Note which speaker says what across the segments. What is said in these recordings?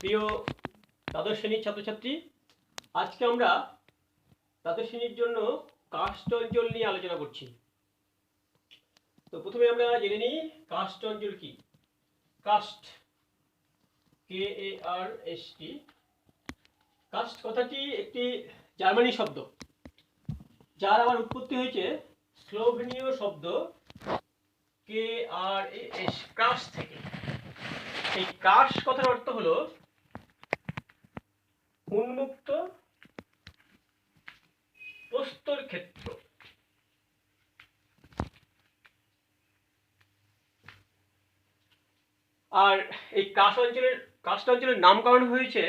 Speaker 1: প্রিয় দ্বাদশ শ্রেণীর ছাত্রছাত্রী, আজকে আমরা দ্বাদশ শ্রেণীর জন্য কার্স্ট অঞ্চল নিয়ে আলোচনা করছি। তো প্রথমে আমরা জেনে নিই কার্স্ট অঞ্চল কি। কাস্ট, KARST, কাস্ট কথাটি একটি জার্মানি শব্দ, যার আবার উৎপত্তি হয়েছে স্লোভেনীয় শব্দ KRAS, ক্রাস থেকে। এই ক্রাস কথার অর্থ হলো উন্মুক্ত প্রস্তর ক্ষেত্র। আর এই কাস্ট অঞ্চলের নামকরণ হয়েছে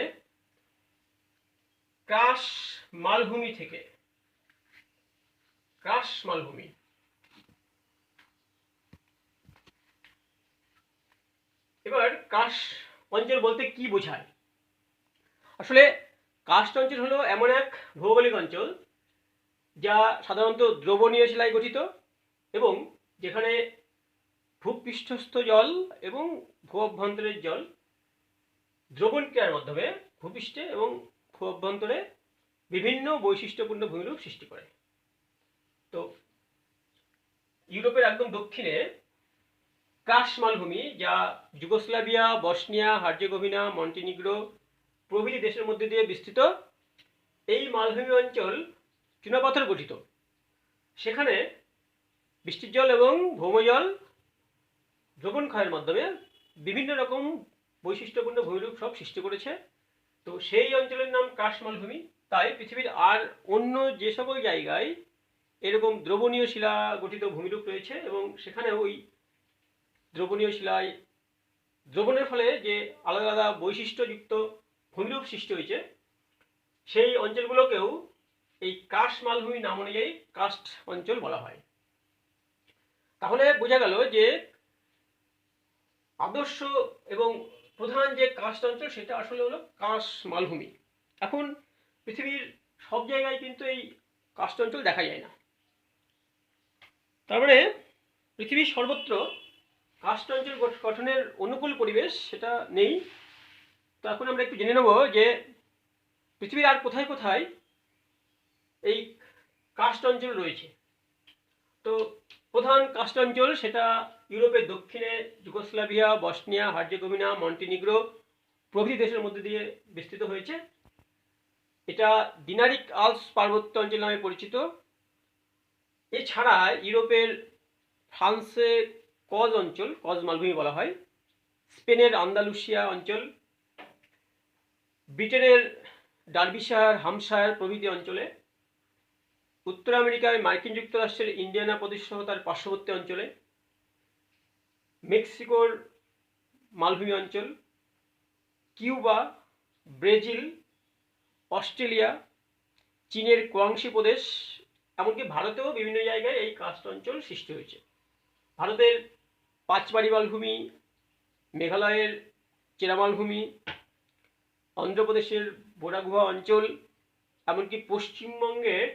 Speaker 1: ক্রাস মালভূমি থেকে। ক্রাস মালভূমি। এবার কাস্ট অঞ্চল বলতে কি বোঝায়? আসলে কাস্ট অঞ্চল হলো এমন এক ভৌগোলিক অঞ্চল যা সাধারণত দ্রবণীয় শিলায় গঠিত এবং যেখানে ভূপৃষ্ঠস্থ জল এবং ভূ অভ্যন্তরের জল দ্রবণ ক্রিয়ার মাধ্যমে ভূপৃষ্ঠে এবং ভূ অভ্যন্তরে বিভিন্ন বৈশিষ্ট্যপূর্ণ ভূমিরূপ সৃষ্টি করে। তো ইউরোপের একদম দক্ষিণে ক্রাস মালভূমি, যা যুগোস্লাভিয়া, বসনিয়া, হার্জেগোভিনা, মন্টিনিগ্রো প্রভৃতি দেশের মধ্যে দিয়ে বিস্তৃত, এই মালভূমি অঞ্চল চুনাপাথর গঠিত। সেখানে বৃষ্টির জল এবং ভৌমজল দ্রবণ ক্ষয়ের মাধ্যমে বিভিন্ন রকম বৈশিষ্ট্যপূর্ণ ভূমিরূপ সব সৃষ্টি করেছে। তো সেই অঞ্চলের নাম ক্রাস মালভূমি। তাই পৃথিবীর আর অন্য যে সকল জায়গায় এরকম দ্রবণীয় শিলা গঠিত ভূমিরূপ রয়েছে এবং সেখানে ওই দ্রবণীয় শিলায় দ্রবণের ফলে যে আলাদা আলাদা বৈশিষ্ট্যযুক্ত ভূমিরূপ সৃষ্টি হয়েছে, সেই অঞ্চলগুলোকেও এই ক্রাস মালভূমি নাম অনুযায়ী কাস্ট অঞ্চল বলা হয়। তাহলে বোঝা গেল যে আদর্শ এবং প্রধান যে কাস্ট অঞ্চল সেটা আসলে হলো ক্রাস মালভূমি। এখন পৃথিবীর সব জায়গায় কিন্তু এই কাস্ট অঞ্চল দেখা যায় না। তার মানে পৃথিবীর সর্বত্র কাস্ট অঞ্চল গঠনের অনুকূল পরিবেশ সেটা নেই। তো এখন আমরা একটু জেনে নেব যে পৃথিবীর আর কোথায় কোথায় এই কাস্ট অঞ্চল রয়েছে। তো প্রধান কাস্ট অঞ্চল সেটা ইউরোপের দক্ষিণে যুগোস্লাভিয়া, বসনিয়া, হার্জেগোভিনা, মন্টিনিগ্রো প্রভৃতি দেশের মধ্যে দিয়ে বিস্তৃত হয়েছে। এটা ডিনারিক আল্পস পার্বত্য অঞ্চল নামে পরিচিত। এছাড়া ইউরোপের ফ্রান্সে কজ অঞ্চল, কজ মালভূমি বলা হয়, স্পেনের আন্দালুসিয়া অঞ্চল, ব্রিটেনের ডার্বিশায়ার, হাম্পশায়ার প্রভৃতি অঞ্চলে, উত্তর আমেরিকার মার্কিন যুক্তরাষ্ট্রের ইন্ডিয়ানা প্রদেশ সহ তার পার্শ্ববর্তী অঞ্চলে, মেক্সিকোর মালভূমি অঞ্চল, কিউবা, ব্রাজিল, অস্ট্রেলিয়া, চীনের কোয়াংশি প্রদেশ, এমনকি ভারতেও বিভিন্ন জায়গায় এই কাস্ট অঞ্চল সৃষ্টি হয়েছে। ভারতের পাঁচবাড়ি মালভূমি, মেঘালয়ের চেরা মালভূমি, অন্ধ্রপ্রদেশের বোরাগুহা অঞ্চল, এমনকি পশ্চিমবঙ্গের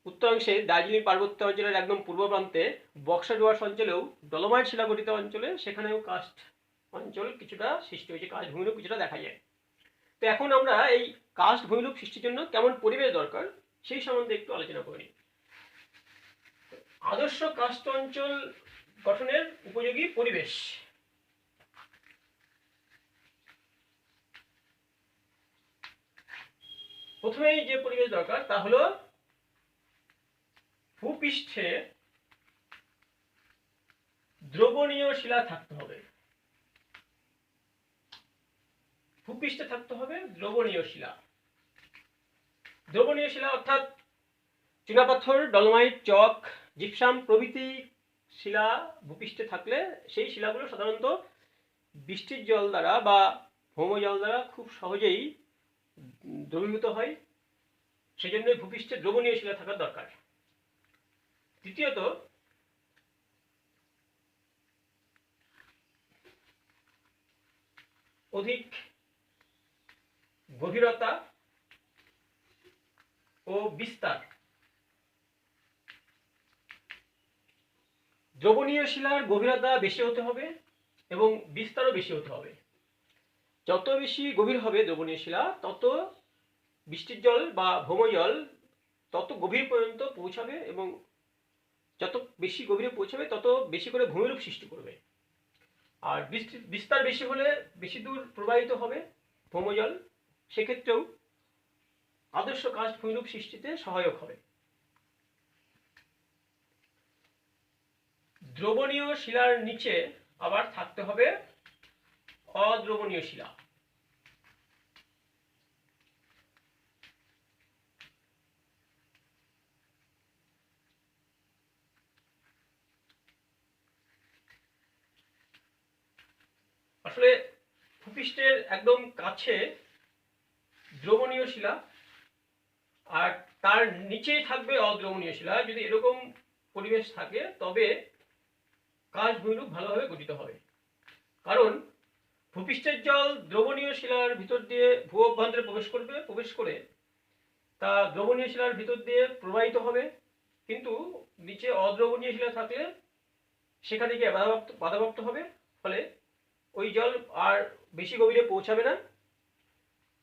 Speaker 1: উত্তরাংশে দার্জিলিং পার্বত্য অঞ্চলের একদম পূর্ব প্রান্তে বক্সা ডুয়ার্স অঞ্চলেও ডলোমাইট শিলা গঠিত অঞ্চলে সেখানেও কাস্ট অঞ্চল কিছুটা সৃষ্টি হয়েছে, কাস্ট ভূমিরূপ কিছুটা দেখা যায়। তো এখন আমরা এই কাস্ট ভূমিরূপ সৃষ্টির জন্য কেমন পরিবেশ দরকার সেই সম্বন্ধে একটু আলোচনা করি। আদর্শ কাস্ট অঞ্চল গঠনের উপযোগী পরিবেশ। প্রথমেই যে পরিবেশ দরকার তা হলো ভূপৃষ্ঠে দ্রবণীয় শিলা থাকতে হবে। ভূপৃষ্ঠে থাকতে হবে দ্রবণীয় শিলা। দ্রবণীয় শিলা অর্থাৎ চুনাপাথর, ডলোমাইট, চক, জিপসাম প্রভৃতি শিলা ভূপৃষ্ঠে থাকলে সেই শিলাগুলো সাধারণত বৃষ্টির জল দ্বারা বা ভৌমজল দ্বারা খুব সহজেই দ্রবীভূত হয়। সেই জন্য ভূপৃষ্ঠে দ্রবণীয় শিলা থাকার দরকার। দ্বিতীয়ত, অধিক গভীরতা ও বিস্তার। দ্রবণীয় শিলার গভীরতা বেশি হতে হবে এবং বিস্তারও বেশি হতে হবে। যত বেশি গভীর হবে দ্রবণীয় শিলা, তত বৃষ্টির জল বা ভৌমজল তত গভীর পর্যন্ত পৌঁছাবে, এবং যত বেশি গভীরে পৌঁছাবে তত বেশি করে ভূমিরূপ সৃষ্টি করবে। আর বিস্তার বেশি হলে বেশি দূর প্রবাহিত হবে ভৌমজল, সেক্ষেত্রেও আদর্শ কাস্ট ভূমিরূপ সৃষ্টিতে সহায়ক হবে। দ্রবণীয় শিলার নিচে আবার থাকতে হবে অদ্রবণীয় শিলা। আসলে ভূপৃষ্ঠের একদম কাছে দ্রবণীয় শিলা, আর তার নিচেই থাকবে অদ্রবণীয় শিলা। যদি এরকম পরিবেশ থাকে তবে কাস্ট ভূমিরূপ ভালোভাবে গঠিত হবে। কারণ ভূপৃষ্ঠের জল দ্রবণীয় শিলার ভিতর দিয়ে ভূ অভ্যন্তরে প্রবেশ করে তা দ্রবণীয় শিলার ভিতর দিয়ে প্রবাহিত হবে, কিন্তু নিচে অদ্রবণীয় শিলা থাকলে সেখানে গিয়ে বাধাপ্রাপ্ত হবে, ফলে ওই জল আর বেশি গভীরে পৌঁছাবে না,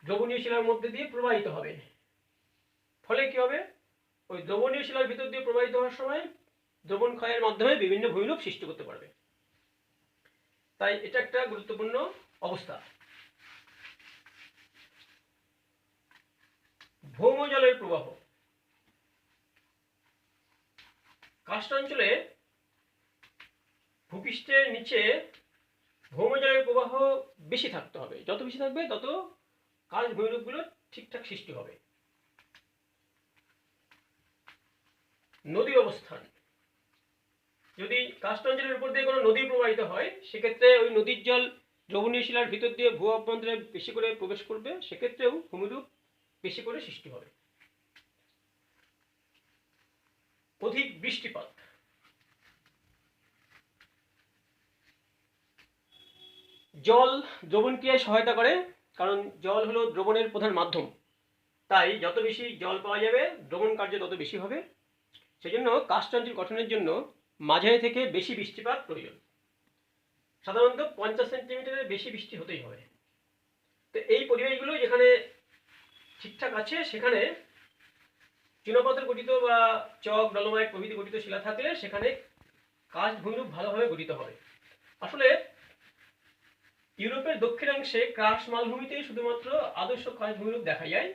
Speaker 1: দ্রবণীয় শিলার মধ্যে দিয়ে প্রবাহিত হবে। ফলে কি হবে, ওই দ্রবণীয় শিলার ভিতর দিয়ে প্রবাহিত হওয়ার সময় দ্রবণ ক্ষয়ের মাধ্যমে বিভিন্ন ভূমিরূপ সৃষ্টি করতে পারবে। তাই এটা একটা গুরুত্বপূর্ণ অবস্থা। ভৌমজলের প্রবাহ। কাস্ট অঞ্চলে ভূপৃষ্ঠের নিচে ভৌমজলের প্রবাহ বেশি থাকতে হবে। যত বেশি থাকবে তত কাস্ট ভূমিরূপগুলো ঠিকঠাক সৃষ্টি হবে। নদীর অবস্থান। যদি কাস্ট অঞ্চলের উপর দিয়ে কোনো নদী প্রবাহিত হয়, সেক্ষেত্রে ওই নদীর জল দ্রবণীয় শিলার ভিতর দিয়ে ভূ অভ্যন্তরে বেশি করে প্রবেশ করবে, সেক্ষেত্রেও ভূমিরূপ বেশি করে সৃষ্টি হবে। অধিক বৃষ্টিপাত। জল দ্রবণ ক্রিয়ায় সহায়তা করে, কারণ জল হলো দ্রবণের প্রধান মাধ্যম। তাই যত বেশি জল পাওয়া যাবে দ্রবণ কার্য তত বেশি হবে। সেজন্য কাস্ট অঞ্চল গঠনের জন্য মাঝারি থেকে বেশি বৃষ্টিপাত প্রয়োজন। সাধারণত 50 সেন্টিমিটারের বেশি বৃষ্টি হতেই হবে। তো এই পরিবেশগুলো যেখানে ঠিকঠাক আছে, সেখানে চুনাপাথর গঠিত বা চক, ডলোমাইট প্রভৃতি গঠিত শিলা থাকলে সেখানে কাস্ট ভূমিরূপ ভালোভাবে গঠিত হবে। আসলে ইউরোপের দক্ষিণাংশে ক্রাস মালভূমিতেই শুধুমাত্র আদর্শ কাস্ট ভূমিরূপ দেখা যায়।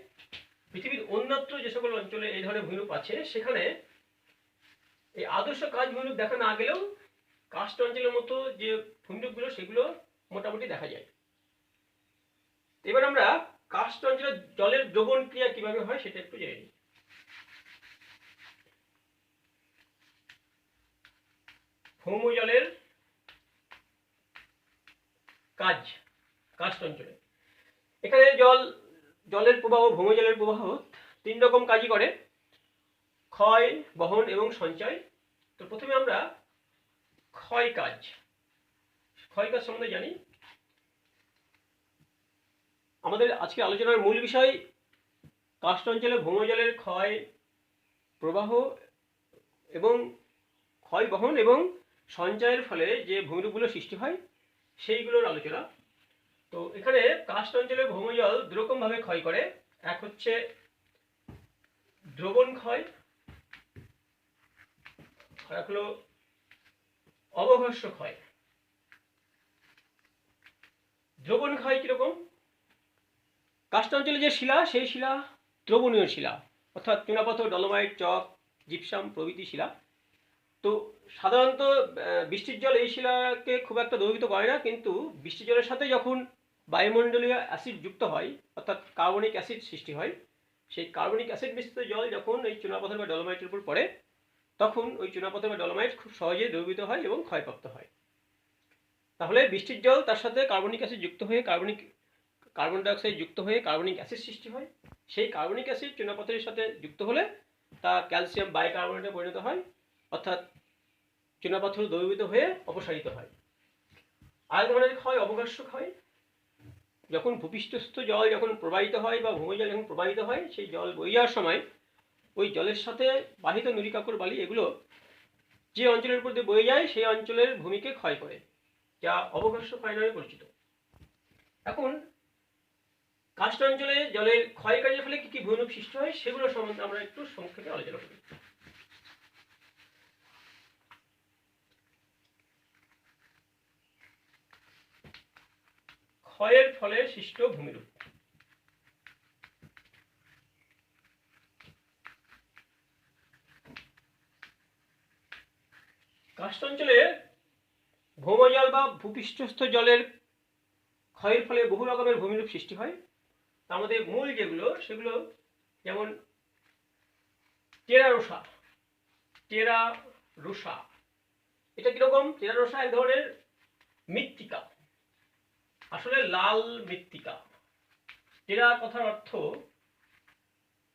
Speaker 1: পৃথিবীর অন্যত্র যে সকল অঞ্চলে এই ধরনের ভূমিরূপ আছে, সেখানে এই আদর্শ কাস্ট ভূমিরূপ দেখা না গেলেও কাস্ট অঞ্চলের মতো যে ভূমিরূপগুলো সেগুলো মোটামুটি দেখা যায়। এবার আমরা কাস্ট অঞ্চলের জলের দ্রবণ ক্রিয়া কিভাবে হয় সেটা একটু জেনে নিই। ভৌমজলের কাজ কাস্ট অঞ্চলে। এখানে জলের প্রবাহ, ভৌমজলের প্রবাহ 3 রকম কাজই করে: ক্ষয়, বহন এবং সঞ্চয়। তো প্রথমে আমরা ক্ষয় কাজ সম্বন্ধে জানি। আমাদের আজকে আলোচনার মূল বিষয় কাস্ট অঞ্চলে ভৌমজলের ক্ষয়, প্রবাহ এবং ক্ষয়, বহন এবং সঞ্চয়ের ফলে যে ভূমিরূপগুলো সৃষ্টি হয় সেইগুলোর আলোচনা। তো এখানে কাস্ট অঞ্চলে ভৌমজল দুরকম ভাবে ক্ষয় করে। এক হচ্ছে দ্রবণ ক্ষয়, আর এক হলো অবঘর্ষ ক্ষয়। দ্রবণ ক্ষয় কিরকম? কাস্ট অঞ্চলে যে শিলা, সেই শিলা দ্রবণীয় শিলা, অর্থাৎ চুনাপাথর, ডলোমাইট, চক, জিপসাম প্রভৃতি শিলা। তো সাধারণত বৃষ্টির জল এই শিলাকে খুব একটা দ্রবীভূত করে না, কিন্তু বৃষ্টির জলের সাথে যখন বায়ুমণ্ডলীয় অ্যাসিড যুক্ত হয়, অর্থাৎ কার্বনিক অ্যাসিড সৃষ্টি হয়, সেই কার্বনিক অ্যাসিড মিশ্রিত জল যখন এই চুনাপাথর বা ডলোমাইটের উপর পড়ে, তখন ওই চুনাপাথর বা ডলোমাইট খুব সহজে দ্রবীভূত হয় এবং ক্ষয়প্রাপ্ত হয়। তাহলে বৃষ্টির জল তার সাথে কার্বনিক অ্যাসিড যুক্ত হয়ে কার্বন ডাইঅক্সাইড যুক্ত হয়ে কার্বনিক অ্যাসিড সৃষ্টি হয়। সেই কার্বনিক অ্যাসিড চুনাপাথরের সাথে যুক্ত হলে তা ক্যালসিয়াম বাইকার্বনেটে পরিণত হয়, অর্থাৎ চুনাপাথর দ্রবীভূত হয়ে অপসারিত হয়। আর ধরনের ক্ষয় অবঘর্ষ ক্ষয়। যখন ভূপৃষ্ঠস্থ জল যখন প্রবাহিত হয় বা ভূমিজল যখন প্রবাহিত হয়, সেই জল বয়ে যাওয়ার সময় ওই জলের সাথে বাহিত নুড়ি কাকর বালি এগুলো যে অঞ্চলের উপর দিয়ে বয়ে যায় সেই অঞ্চলের ভূমিকে ক্ষয় করে, যা অবঘর্ষ ক্ষয় নামে পরিচিত। এখন কার্স্ট অঞ্চলে জলের ক্ষয়কার্যের ফলে কি কি ভূমিরূপ সৃষ্টি হয় সেগুলো সম্বন্ধে আমরা একটু সংক্ষেপে আলোচনা করি। ক্ষয়ের ফলে সৃষ্ট ভূমিরূপ। কার্স্ট অঞ্চলে ভৌমজল বা ভূপৃষ্ঠস্থ জলের ক্ষয়ের ফলে বহু রকমের ভূমিরূপ সৃষ্টি হয়। তার মধ্যে মূল যেগুলো সেগুলো যেমন টেরারোসা। টেরারোসা এটা কিরকম? টেরারোসা এক ধরনের মৃত্তিকা, আসলে লাল মৃত্তিকা। টেরা কথার অর্থ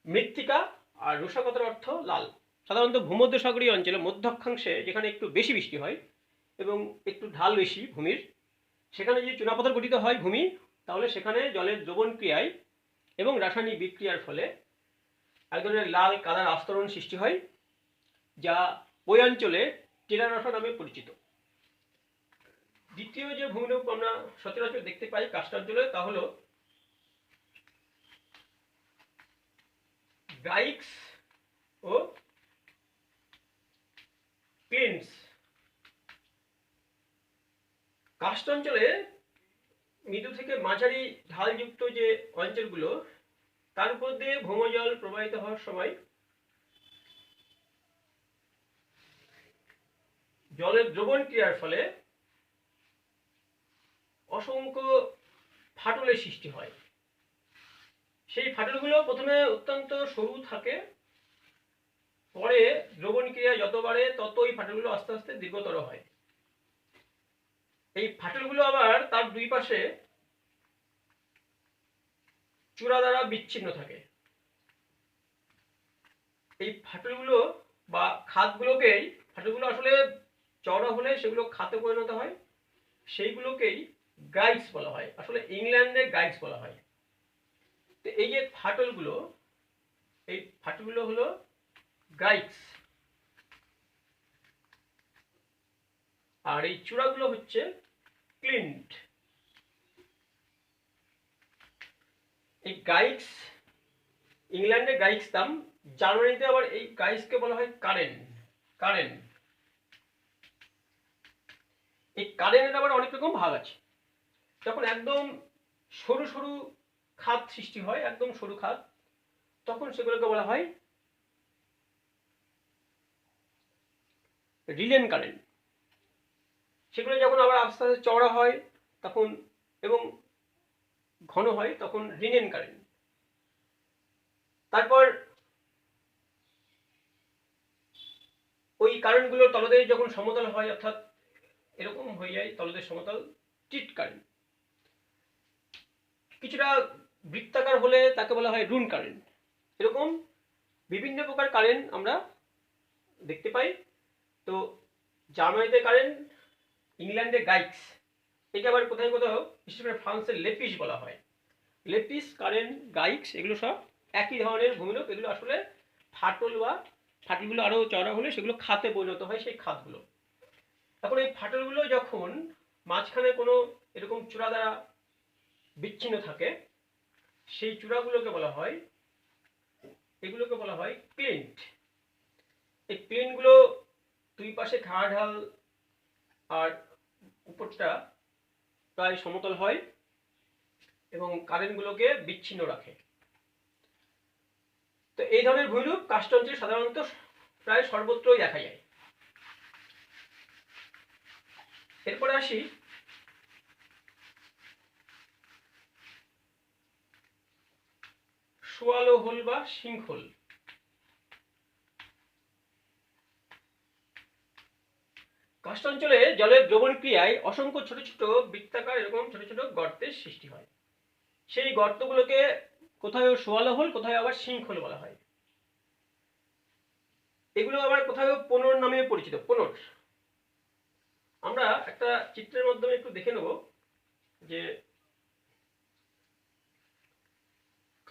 Speaker 1: মৃত্তিকা আর রোসা কথার অর্থ লাল। সাধারণত ভূমধ্যসাগরীয় অঞ্চলে মধ্য অক্ষাংশে যেখানে একটু বেশি বৃষ্টি হয় এবং একটু ঢাল বেশি ভূমির, সেখানে যদি চুনাপাথর গঠিত হয় ভূমি, তাহলে সেখানে জলের দ্রবণ ক্রিয়ায় এবং রাসায়নিক বিক্রিয়ার ফলে এক ধরনের লাল কাদার আস্তরণ সৃষ্টি হয়, যা ওই অঞ্চলে টেরারোসা নামে পরিচিত। দ্বিতীয় যে ভূমিরূপ আমরা সচরাচর দেখতে পাই কার্স্ট অঞ্চলে তা হল গ্রাইক্স ও ক্লিন্স। কার্স্ট অঞ্চলে মৃদু থেকে মাঝারি ঢালযুক্ত যে অঞ্চলগুলো, তার উপর দিয়ে ভৌমজল প্রবাহিত হওয়ার সময় জলের দ্রবণ ক্রিয়ার ফলে অসংখ্য ফাটলের সৃষ্টি হয়। সেই ফাটলগুলো প্রথমে অত্যন্ত সরু থাকে, পরে দ্রবণ ক্রিয়া যত বাড়ে তত এই ফাটলগুলো আস্তে আস্তে দীর্ঘতর হয়। এই ফাটলগুলো আবার তার দুই পাশে চূড়া দ্বারা বিচ্ছিন্ন থাকে। এই ফাটলগুলো বা খাতগুলোকেই, ফাটলগুলো আসলে চওড়া হলে সেগুলো খাতে পরিণত হয়, সেইগুলোকেই গাইডস বলা হয়। আসলে ইংল্যান্ডে গাইডস বলা হয়। তো এই যে ফাটলগুলো, এই ফাটলগুলো হলো গাইডস, আর এই চূড়াগুলো হচ্ছে ক্লিন্ট। এই গাইডস ইংল্যান্ডে গাইডস দাম, জার্মানিতে আবার এই গাইডসকে বলা হয় কারেন। কারেন, এই কারেনের আবার অনেক রকম ভাগ আছে। যখন একদম সরু সরু খাত সৃষ্টি হয়, একদম সরু খাত, তখন সেগুলোকে বলা হয় রিলেন কারেন্ট। সেগুলো যখন আবার আস্তে আস্তে চওড়া হয় তখন এবং ঘন হয় তখন রিনেন কারেন্ট। তারপর ওই কারেন্টগুলোর তলদেশ যখন সমতল হয়, অর্থাৎ এরকম হয়ে যায় তলদেশ সমতল, টিট কারেন্ট। কিছুটা বৃত্তাকার হলে তাকে বলা হয় রুন কারেন্ট। এরকম বিভিন্ন প্রকার কারেন্ট আমরা দেখতে পাই। তো জার্মানিতে কারেন্ট, ইংল্যান্ডে গাইক্স, এটা আবার কোথায় কোথাও বিশেষ করে ফ্রান্সের লেপিস বলা হয়। লেপিস, কারেন্ট, গাইক্স এগুলো সব একই ধরনের ভূমিরূপ। এগুলো আসলে ফাটল বা ফাটলগুলো আরও চওড়া হলে সেগুলো খাতে পরিণত হয়, সেই খাতগুলো। এখন এই ফাটলগুলো যখন মাঝখানে কোনো এরকম চূড়া দ্বারা বিচ্ছিন্ন থাকে, সেই চূড়াগুলোকে বলা হয়, এগুলোকে বলা হয় ক্লিন্ট। এই ক্লিন্টগুলো দুই পাশে খাড়া ঢাল আর উপরটা প্রায় সমতল হয় এবং কারেন্টগুলোকে বিচ্ছিন্ন রাখে। তো এই ধরনের ভূমিরূপ কার্স্ট অঞ্চলে সাধারণত প্রায় সর্বত্রই দেখা যায়। এরপরে আসি সোয়ালো হোল বা সিঙ্কহোল। কার্স্ট অঞ্চলে জলের দ্রবণ ক্রিয়ায় অসংখ্য ছোট ছোট বৃত্তাকার এরকম ছোট ছোট গর্তের সৃষ্টি হয়। সেই গর্তগুলোকে কোথাও সোয়ালো হোল, কোথাও আবার সিঙ্কহোল বলা হয়। এগুলো আবার কোথাও পোনর নামে পরিচিত। পোনর, আমরা একটা চিত্রের মাধ্যমে একটু দেখে নেব যে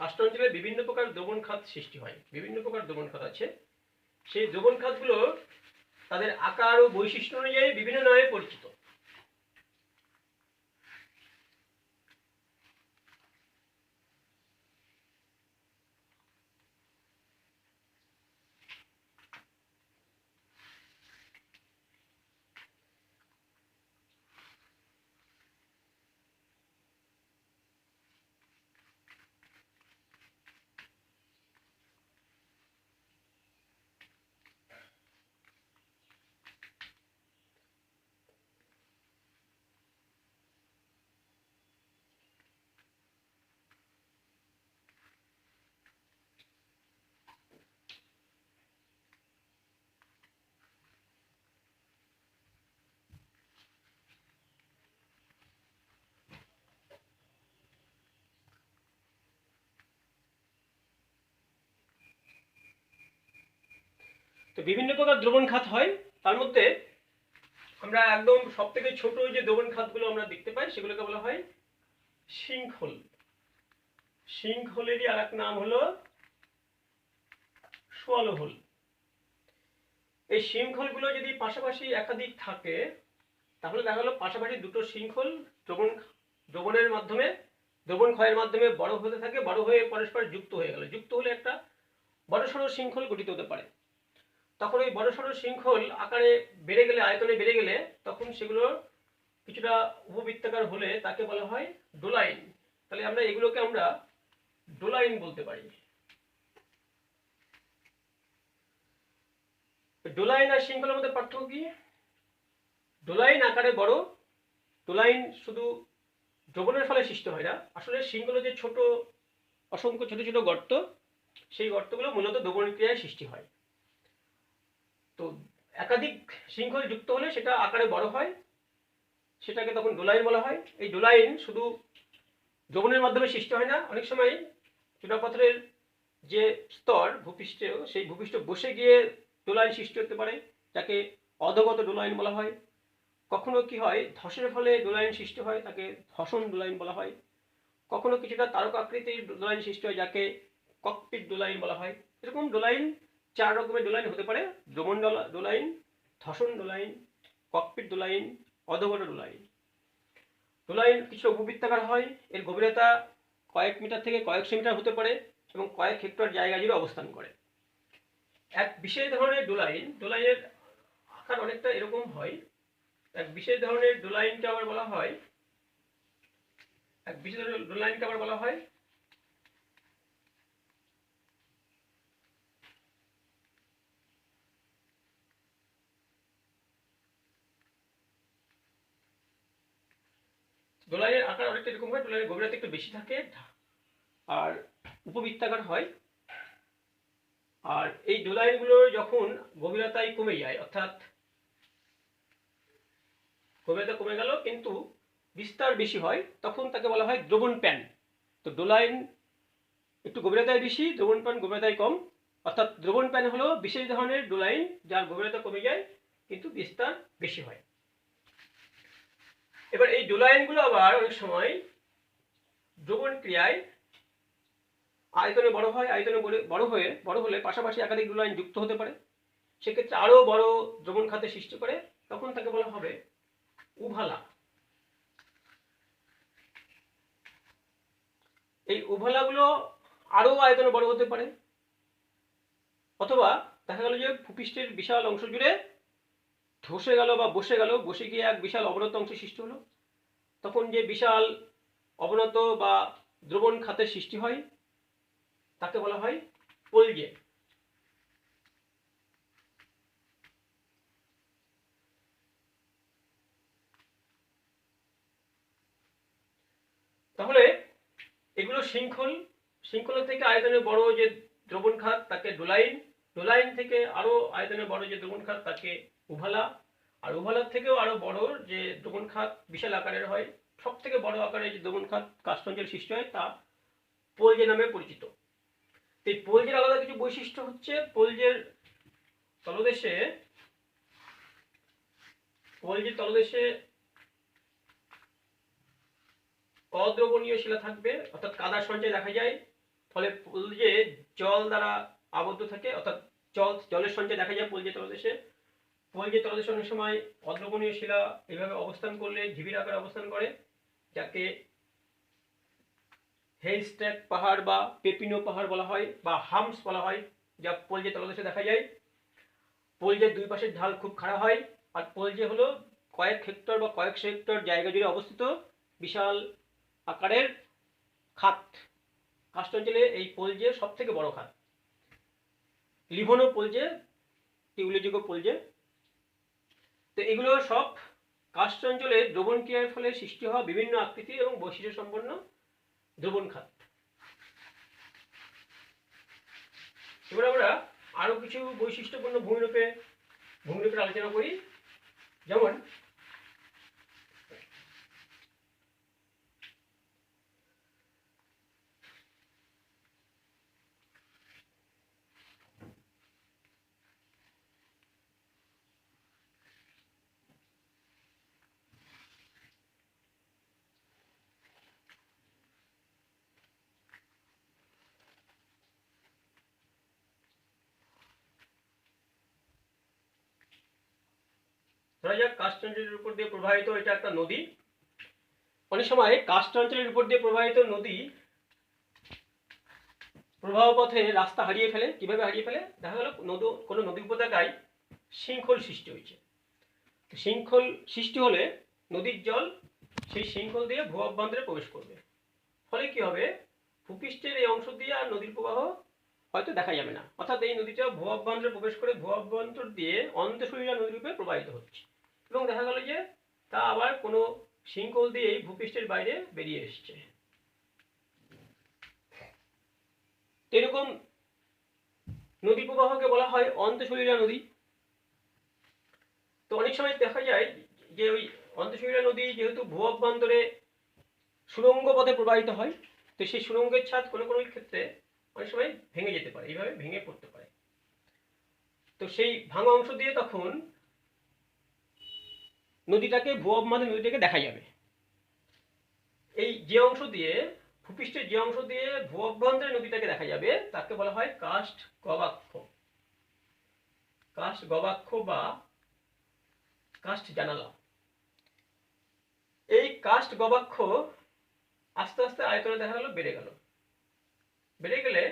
Speaker 1: কার্স্ট অঞ্চলে বিভিন্ন প্রকার দ্রবণ খাত সৃষ্টি হয়। বিভিন্ন প্রকার দ্রবণ খাত আছে। সেই দ্রবণ খাতগুলো তাদের আকার ও বৈশিষ্ট্য অনুযায়ী বিভিন্ন নামে পরিচিত। তো বিভিন্ন প্রকার দ্রবণ খাত হয়, তার মধ্যে আমরা একদম সব থেকে ছোট যে দ্রবণ খাতগুলো আমরা দেখতে পাই সেগুলোকে বলা হয় শৃঙ্খল। শৃঙ্খলেরই আর এক নাম হলো সোয়ালো হোল। এই শৃঙ্খলগুলো যদি পাশাপাশি একাধিক থাকে তাহলে দেখা গেল পাশাপাশি দুটো শৃঙ্খল দ্রবণের মাধ্যমে, দ্রবণ ক্ষয়ের মাধ্যমে বড় হতে থাকে, বড় হয়ে পরস্পর যুক্ত হয়ে গেল, যুক্ত হলে একটা বড়সড় শৃঙ্খল গঠিত হতে পারে। তখন ওই বড়সড় শৃঙ্খল আকারে বেড়ে গেলে, আয়তনে বেড়ে গেলে তখন সেগুলো কিছুটা উপবৃত্তাকার হলে তাকে বলা হয় ডোলাইন। তাহলে আমরা এগুলোকে আমরা ডোলাইন বলতে পারি। ডোলাইন আর শৃঙ্খলের মধ্যে পার্থক্য কি? ডোলাইন আকারে বড়, ডোলাইন শুধু দ্রবণের ফলে সৃষ্টি হয় না, আসলে শৃঙ্খল যে ছোট অসংখ্য ছোট ছোট গর্ত, সেই গর্তগুলো মূলত দ্রবণ ক্রিয়ায় সৃষ্টি হয়। তো একাধিক শৃঙ্খল যুক্ত হলে সেটা আকারে বড় হয়, সেটাকে তখন ডোলাইন বলা হয়। এই ডোলাইন শুধু দ্রবণের মাধ্যমে সৃষ্টি হয় না, অনেক সময় চুনাপাথরের যে স্তর ভূপৃষ্ঠে, সেই ভূপৃষ্ঠ বসে গিয়ে ডোলাইন সৃষ্টি হতে পারে, যাকে অধোগত ডোলাইন বলা হয়। কখনো কি হয় ধসের ফলে ডোলাইন সৃষ্টি হয়, তাকে ধসন ডোলাইন বলা হয়। কখনো কিছুটা তারকাকৃতির ডোলাইন সৃষ্টি হয়, যাকে ককপিট ডোলাইন বলা হয়। এরকম ডোলাইন 4 রকমের ডোলাইন হতে পারে: দ্রবণ ডোলাইন, ধসন ডোলাইন, ককপিট ডোলাইন, অধোগত ডোলাইন। ডোলাইন কিছু উপবৃত্তাকার হয়, এর গভীরতা কয়েক মিটার থেকে কয়েকশো মিটার হতে পারে এবং কয়েক হেক্টর জায়গা জুড়ে অবস্থান করে। এক বিশেষ ধরনের ডোলাইনের আকার অনেকটা এরকম হয়। এক বিশেষ ধরনের ডোলাইনকে আবার বলা হয় ডোলাইনের আকার অনেকটা এরকম হয়, ডোলাইনের গভীরতা একটু বেশি থাকে আর উপবৃত্তাকার হয়। আর এই ডোলাইনগুলো যখন গভীরতায় কমে যায়, অর্থাৎ গভীরতা কমে গেল কিন্তু বিস্তার বেশি হয়, তখন তাকে বলা হয় দ্রবণ প্যান। তো ডোলাইন একটু গভীরতায় বেশি, দ্রবণ প্যান গভীরতায় কম, অর্থাৎ দ্রবণ প্যান হলো বিশেষ ধরনের ডোলাইন যার গভীরতা কমে যায় কিন্তু বিস্তার বেশি হয়। এবার এই ডোলাইনগুলো আবার অনেক সময় দ্রবণ ক্রিয়ায় আয়তনে বড় হয়, আয়তনে বড় হলে পাশাপাশি একাধিক ডোলাইন যুক্ত হতে পারে, সেক্ষেত্রে আরো বড় দ্রবণ খাতে সৃষ্টি করে, তখন তাকে বলা হবে উভালা। এই উভালাগুলো আরো আয়তনে বড় হতে পারে, অথবা দেখা গেল যে ভূপৃষ্ঠের বিশাল অংশ জুড়ে ধসে গেল বা বসে গিয়ে এক বিশাল অবনত অংশ সৃষ্টি হলো, তখন যে বিশাল অবনত বা দ্রবণ খাতের সৃষ্টি হয় তাকে বলা হয় পোলজে। তাহলে এগুলো শৃঙ্খল থেকে আয়তনে বড় যে দ্রবণ খাত তাকে ডোলাইন, ডোলাইন থেকে আরো আয়তনে বড় যে দ্রবণ খাত তাকে উভালা, আর উভালার থেকেও আরো বড় যে দ্রবণ খাত বিশাল আকারের হয়, সব থেকে বড় আকারের যে দ্রবণ খাত কাষ্ঠঞ্চল সৃষ্টি হয় তা পোলজে নামে পরিচিত। এই পোলজের আলাদা কিছু বৈশিষ্ট্য হচ্ছে, পোলজের তলদেশে অদ্রবণীয় শিলা থাকবে, অর্থাৎ কাদার সঞ্চয় দেখা যায়, ফলে পোলজে জল দ্বারা আবদ্ধ থাকে, অর্থাৎ জলের সঞ্চয় দেখা যায় পোলজের তলদেশে। পোলজের তলদেশে অনেক সময় অদ্রবণীয় শিলা এইভাবে অবস্থান করলে ঢিবির আকারে অবস্থান করে, যাকে হেইস্ট্যাক পাহাড় বা পেপিনো পাহাড় বলা হয় বা হামস বলা হয়, যা পোলজের তলদেশে দেখা যায়। পোলজের দুই পাশের ঢাল খুব খাড়া হয়, আর পোলজে হলো কয়েক হেক্টর বা কয়েকশো হেক্টর জায়গা জুড়ে অবস্থিত বিশাল আকারের খাত। কাষ্ঠ অঞ্চলে এই পোলজে সব থেকে বড় খাত। লিভনো পোলজে উল্লেখযোগ্য পোলজে। তো এগুলো সব কাষ্ঠ অঞ্চলে দ্রবণ ক্রিয়ার ফলে সৃষ্টি হওয়া বিভিন্ন আকৃতি এবং বৈশিষ্ট্য সম্পন্ন দ্রবণ খাত। এবার আমরা আরো কিছু বৈশিষ্ট্যপূর্ণ ভূমিরূপের আলোচনা করি। যেমন ধরা যাক কার্স্ট অঞ্চলের উপর দিয়ে প্রবাহিত এটা একটা নদী। অনেক সময় কার্স্ট অঞ্চলের উপর দিয়ে প্রবাহিত নদী প্রবাহ পথে রাস্তা হারিয়ে ফেলে। কিভাবে হারিয়ে ফেলে? দেখা গেল কোনো নদী উপত্যকায় শৃঙ্খল সৃষ্টি হয়েছে। শৃঙ্খল সৃষ্টি হলে নদীর জল সেই শৃঙ্খল দিয়ে ভূ অভ্যন্তরে প্রবেশ করবে। ফলে কি হবে? ভূপৃষ্ঠের এই অংশ দিয়ে আর নদীর প্রবাহ হয়তো দেখা যাবে না, অর্থাৎ এই নদীটা ভূ অভ্যন্তরে প্রবেশ করে ভূ অভ্যন্তর দিয়ে অন্তঃসুরিয়া নদীরূপে প্রবাহিত হচ্ছে এবং দেখা গেল যে তা আবার কোনো শৃঙ্খল দিয়েই ভূপৃষ্ঠের বাইরে বেরিয়ে এসছে। এরকম নদী প্রবাহকে বলা হয় অন্তঃসুরিয়া নদী। তো অনেক সময় দেখা যায় যে ওই অন্তঃসুরিয়া নদী যেহেতু ভূ অভ্যন্তরে সুড়ঙ্গ পথে প্রবাহিত হয়, তো সেই সুড়ঙ্গের ছাদ কোনো কোনো ক্ষেত্রে অনেক সময় ভেঙে যেতে পারে, এইভাবে ভেঙে পড়তে পারে। তো সেই ভাঙা অংশ দিয়ে তখন নদীটাকে ভূ অভ্যন্তরে নদীটাকে দেখা যাবে। এই যে অংশ দিয়ে ভূপৃষ্ঠের যে অংশ দিয়ে ভূ অভ্যন্তরে নদীটাকে দেখা যাবে তাকে বলা হয় কার্স্ট গবাক্ষ। কার্স্ট গবাক্ষ বা কার্স্ট জানালা। এই কার্স্ট গবাক্ষ আস্তে আস্তে আয়তনে দেখা গেল বেড়ে গেল। বেড়ে গেলে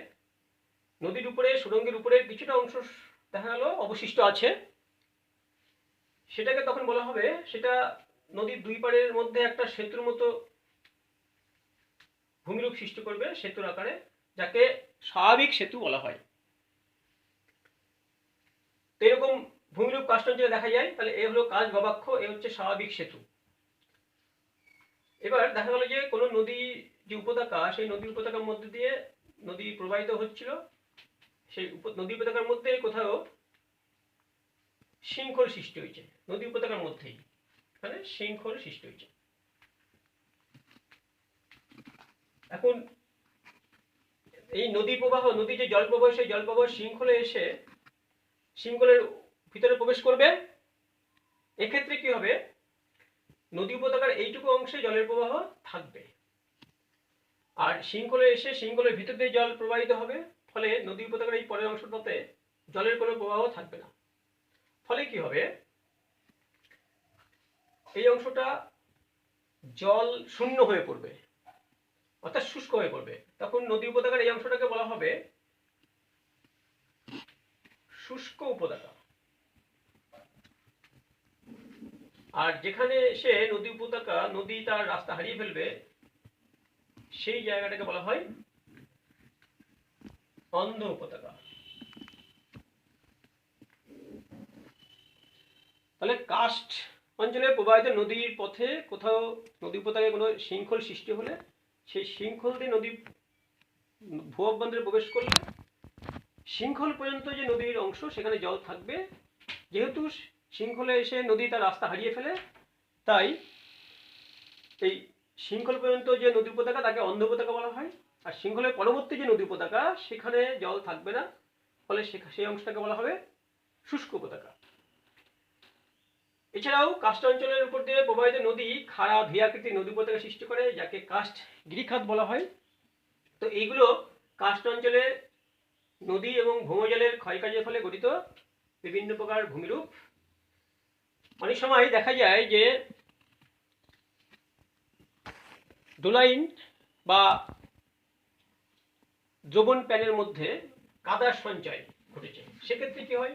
Speaker 1: নদীর উপরে সুড়ঙ্গের উপরে কিছুটা অংশ দেখা গেল অবশিষ্ট আছে, সেটাকে তখন বলা হবে, সেটা নদীর দুই পাড়ের মধ্যে একটা সেতুর মতো ভূমিরূপ সৃষ্টি করবে সেতুর আকারে, যাকে স্বাভাবিক সেতু বলা হয়। এরকম ভূমিরূপ কার্স্ট অঞ্চলে দেখা যায়। তাহলে এ হলো কার্স্ট গবাক্ষ, এ হচ্ছে স্বাভাবিক সেতু। এবার দেখা গেল যে কোনো নদী যে উপত্যকা, সেই নদী উপত্যকার মধ্যে দিয়ে নদী প্রবাহিত হচ্ছিল, সেই নদী উপত্যকার মধ্যে কোথাও শৃঙ্খল সৃষ্টি হয়েছে, নদী উপত্যকার মধ্যেই এখানে শৃঙ্খল সৃষ্টি হয়েছে। এখন এই নদী প্রবাহ, নদী যে জল প্রবাহ, সেই জল প্রবাহ শৃঙ্খলে এসে শৃঙ্খলের ভিতরে প্রবেশ করবে। এক্ষেত্রে কি হবে? নদী উপত্যকার এইটুকু অংশে জলের প্রবাহ থাকবে, আর শৃঙ্খলে এসে শৃঙ্খলের ভিতর দিয়ে জল প্রবাহিত হবে। ফলে নদী উপত্যকার এই পরের অংশটাতে জলের কোনো প্রবাহ থাকবে না। ফলে কি হবে? এই অংশটা জল শূন্য হয়ে পড়বে, অর্থাৎ শুষ্ক হয়ে পড়বে। তখন নদী উপত্যকার এই অংশটাকে বলা হবে শুষ্ক উপত্যকা। আর যেখানে সে নদী উপত্যকা, নদী তার রাস্তা হারিয়ে ফেলবে, সেই জায়গাটাকে বলা হয় অন্ধ উপত্যকা। তাহলে কার্স্ট অঞ্চলে প্রবাহিত নদীর পথে কোথাও নদী উপত্যকায় কোনো শৃঙ্খল সৃষ্টি হলে সেই শৃঙ্খল দিয়ে নদী ভূ অভ্যন্তরে প্রবেশ করলে শৃঙ্খল পর্যন্ত যে নদীর অংশ সেখানে জল থাকবে। যেহেতু শৃঙ্খলে এসে নদী তার রাস্তা হারিয়ে ফেলে, তাই এই শৃঙ্খল পর্যন্ত যে নদী উপত্যকা তাকে অন্ধ উপত্যকা বলা হয়। আর শৃঙ্খলের পরবর্তী যে নদী উপত্যকা সেখানে জল থাকবে না, ফলে সেই অংশটাকে বলা হবে শুষ্ক উপত্যকা। এছাড়াও কার্স্ট অঞ্চলের উপর দিয়ে প্রবাহিত নদী খাড়া ভিয়াকৃতির নদী উপত্যকা সৃষ্টি করে, যাকে কার্স্ট গিরিখাত বলা হয়। তো এইগুলো কার্স্ট অঞ্চলে নদী এবং ভৌমজলের ক্ষয়কার্যের ফলে গঠিত বিভিন্ন প্রকার ভূমিরূপ। অনেক সময় দেখা যায় যে ডোলাইন বা দ্রবণ প্যানের মধ্যে কাদার সঞ্চয় ঘটেছে। সেক্ষেত্রে কি হয়?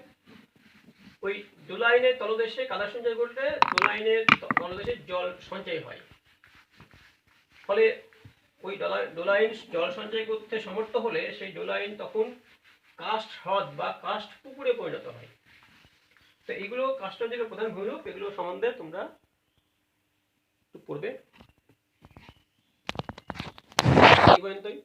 Speaker 1: ওই ডোলাইনের তলদেশে কাদার সঞ্চয় ঘটলে ডোলাইনের তলদেশে জল সঞ্চয় হয়। ফলে ওই ডোলাইন জল সঞ্চয় করতে সমর্থ হলে সেই ডোলাইন তখন কাস্ট হ্রদ বা কাস্ট পুকুরে পরিণত হয়। তো এগুলো কাস্ট অঞ্চলের প্রধান ভূমিরূপ। এগুলো সম্বন্ধে তোমরা একটু পড়বে। এই পর্যন্তই।